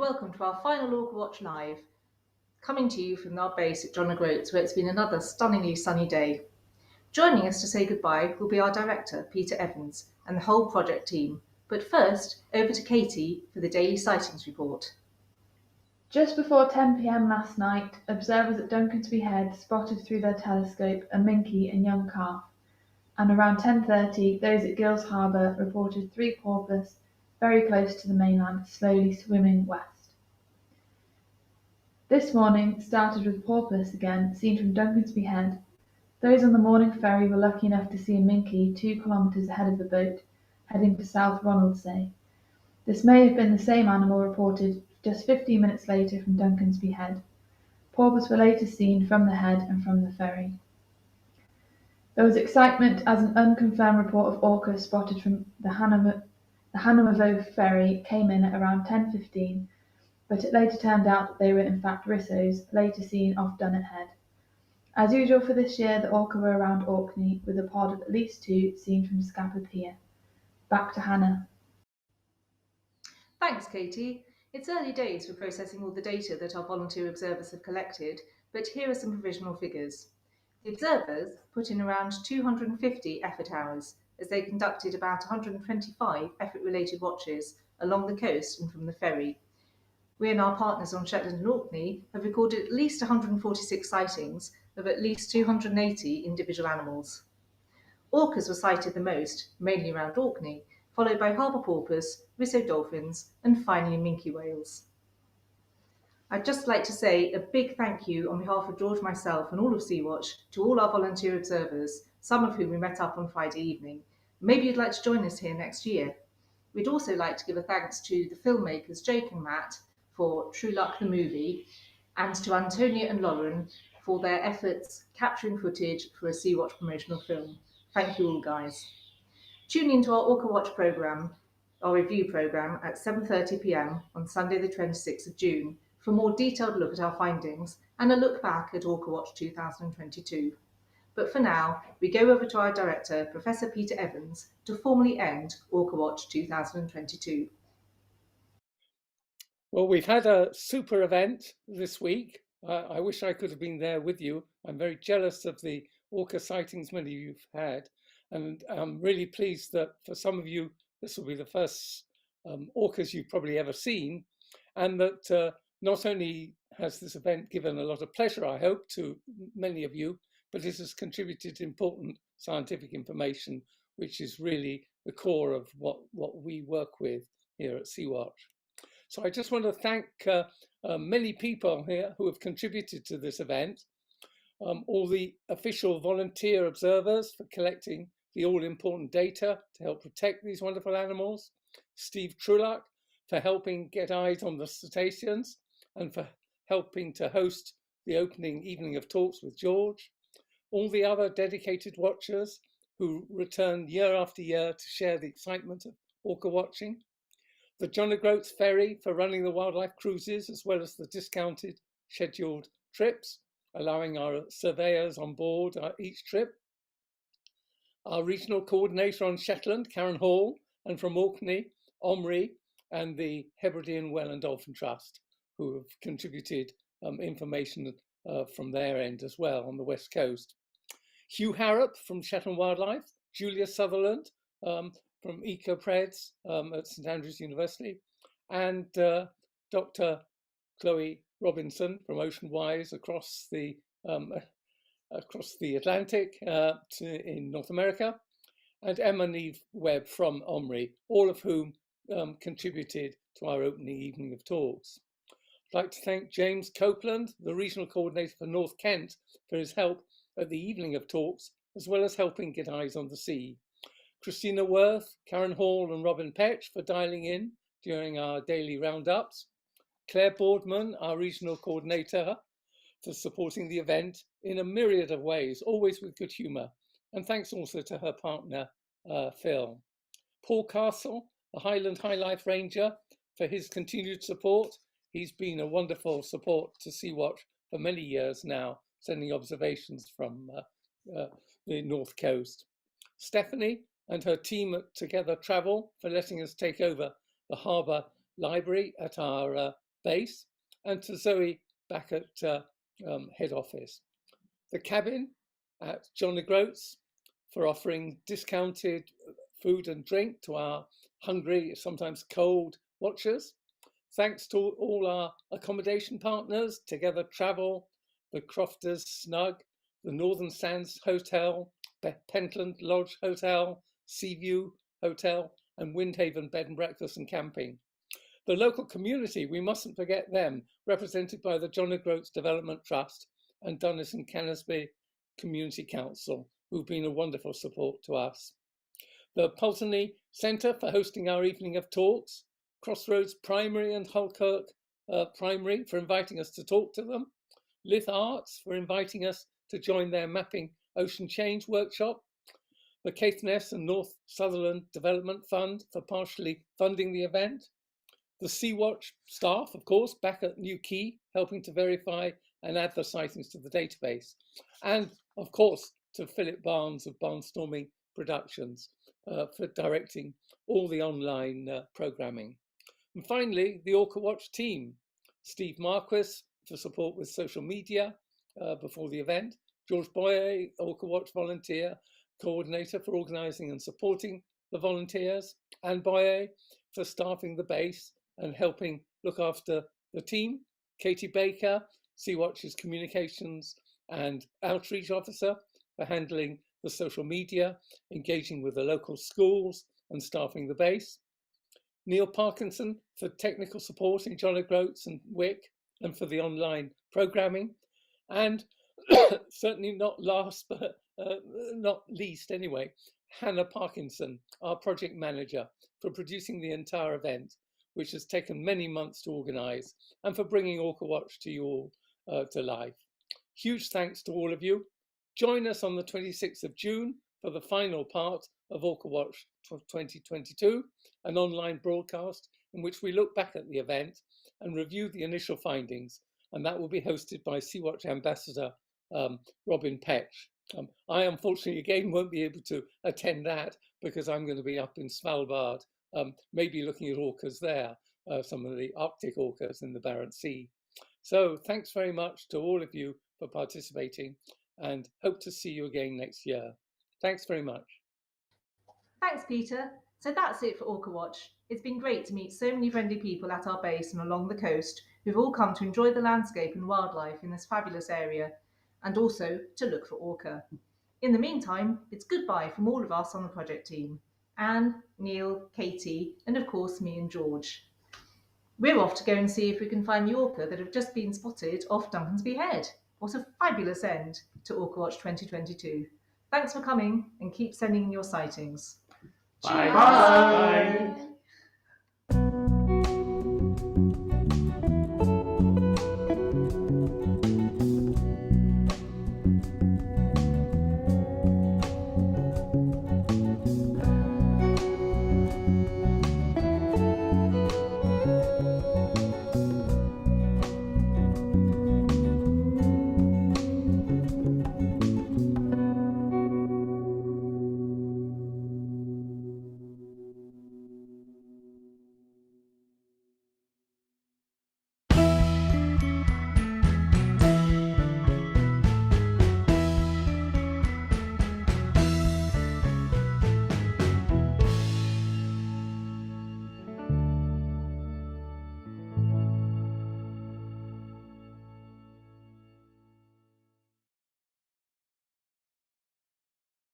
welcome to our final Orca Watch Live, coming to you from our base at John O'Groats, where it's been another stunningly sunny day. Joining us to say goodbye will be our director, Peter Evans, and the whole project team. But first, over to Katie for the daily sightings report. Just before 10 p.m. last night, observers at Duncansby Head spotted through their telescope a minke and young calf, and around 10:30 those at Gills Harbour reported 3 porpoise very close to the mainland, slowly swimming west. This morning started with porpoise again, seen from Duncansby Head. Those on the morning ferry were lucky enough to see a minke 2 kilometres ahead of the boat, heading to South Ronaldsay. This may have been the same animal reported just 15 minutes later from Duncansby Head. Porpoise were later seen from the head and from the ferry. There was excitement as an unconfirmed report of orcas spotted from the Hanamavo ferry came in at around 10:15, but it later turned out that they were in fact rissos, later seen off Dunnet Head. As usual for this year, the orca were around Orkney, with a pod of at least 2 seen from Scapa Pier. Back to Hannah. Thanks, Katie. It's early days for processing all the data that our volunteer observers have collected, but here are some provisional figures. The observers put in around 250 effort hours, as they conducted about 125 effort-related watches along the coast and from the ferry. We and our partners on Shetland and Orkney have recorded at least 146 sightings of at least 280 individual animals. Orcas were sighted the most, mainly around Orkney, followed by harbour porpoise, risso dolphins, and finally minke whales. I'd just like to say a big thank you on behalf of George, myself, and all of Sea-Watch to all our volunteer observers, some of whom we met up on Friday evening. Maybe you'd like to join us here next year. We'd also like to give a thanks to the filmmakers Jake and Matt for True Luck the movie, and to Antonia and Lauren for their efforts capturing footage for a Sea-Watch promotional film. Thank you all, guys. Tune into our Orca Watch programme, our review programme, at 7:30 p.m. on Sunday the 26th of June for a more detailed look at our findings and a look back at Orca Watch 2022. But for now, we go over to our director, Professor Peter Evans, to formally end Orca Watch 2022. Well, we've had a super event this week. I wish I could have been there with you. I'm very jealous of the orca sightings many of you've had. And I'm really pleased that for some of you, this will be the first orcas you've probably ever seen. And that not only has this event given a lot of pleasure, I hope, to many of you, but it has contributed important scientific information, which is really the core of what we work with here at Sea-Watch. So I just want to thank many people here who have contributed to this event, all the official volunteer observers for collecting the all-important data to help protect these wonderful animals, Steve Truluck for helping get eyes on the cetaceans and for helping to host the opening evening of talks with George, all the other dedicated watchers who return year after year to share the excitement of orca watching, the John O'Groats ferry for running the wildlife cruises, as well as the discounted scheduled trips, allowing our surveyors on board each trip, our regional coordinator on Shetland, Karen Hall, and from Orkney, Omri, and the Hebridean Whale and Dolphin Trust, who have contributed information from their end as well on the West Coast. Hugh Harrop from Shetland Wildlife, Julia Sutherland from EcoPreds at St Andrews University, and Dr. Chloe Robinson from OceanWise across the Atlantic in North America, and Emma Neve Webb from Omri, all of whom contributed to our opening evening of talks. I'd like to thank James Copeland, the regional coordinator for North Kent, for his help at the evening of talks, as well as helping get eyes on the sea. Christina Worth, Karen Hall and Robin Petch for dialing in during our daily roundups. Claire Boardman, our regional coordinator, for supporting the event in a myriad of ways, always with good humour. And thanks also to her partner, Phil. Paul Castle, a Highland High Life Ranger, for his continued support. He's been a wonderful support to Sea-Watch for many years now, sending observations from the North Coast. Stephanie and her team at Together Travel for letting us take over the harbour library at our base, and to Zoe back at head office. The cabin at John O'Groats for offering discounted food and drink to our hungry, sometimes cold watchers. Thanks to all our accommodation partners, Together Travel, the Crofters Snug, the Northern Sands Hotel, Pentland Lodge Hotel, Seaview Hotel, and Windhaven Bed and Breakfast and Camping. The local community, we mustn't forget them, represented by the John O'Groats Development Trust and Dunnes and Canasby Community Council, who've been a wonderful support to us. The Pulteney Centre for hosting our evening of talks, Crossroads Primary and Hullkirk Primary for inviting us to talk to them, Lith Arts for inviting us to join their Mapping Ocean Change workshop, the Caithness and North Sutherland Development Fund for partially funding the event, the Sea Watch staff, of course, back at New Quay, helping to verify and add the sightings to the database, and of course to Philip Barnes of Barnstorming Productions for directing all the online programming. And finally, the Orca Watch team, Steve Marquis for support with social media before the event, George Boyer, Orca Watch volunteer, coordinator for organising and supporting the volunteers, and Boyer for staffing the base and helping look after the team, Katie Baker, Sea Watch's communications and outreach officer for handling the social media, engaging with the local schools and staffing the base, Neil Parkinson for technical support in John O'Groats and Wick and for the online programming, and certainly not last but not least anyway, Hannah Parkinson, our project manager, for producing the entire event, which has taken many months to organise, and for bringing Orca Watch to you all to life. Huge thanks to all of you. Join us on the 26th of June for the final part of Orca Watch 2022, an online broadcast in which we look back at the event and review the initial findings, and that will be hosted by Sea Watch Ambassador Robin Petch. I unfortunately again won't be able to attend that because I'm going to be up in Svalbard, maybe looking at orcas there, some of the Arctic orcas in the Barents Sea. So thanks very much to all of you for participating and hope to see you again next year. Thanks very much. Thanks, Peter. So that's it for Orca Watch. It's been great to meet so many friendly people at our base and along the coast who've all come to enjoy the landscape and wildlife in this fabulous area and also to look for orca. In the meantime, it's goodbye from all of us on the project team. Anne, Neil, Katie, and of course me and George. We're off to go and see if we can find the orca that have just been spotted off Duncansby Head. What a fabulous end to Orca Watch 2022. Thanks for coming and keep sending in your sightings. Bye. Bye.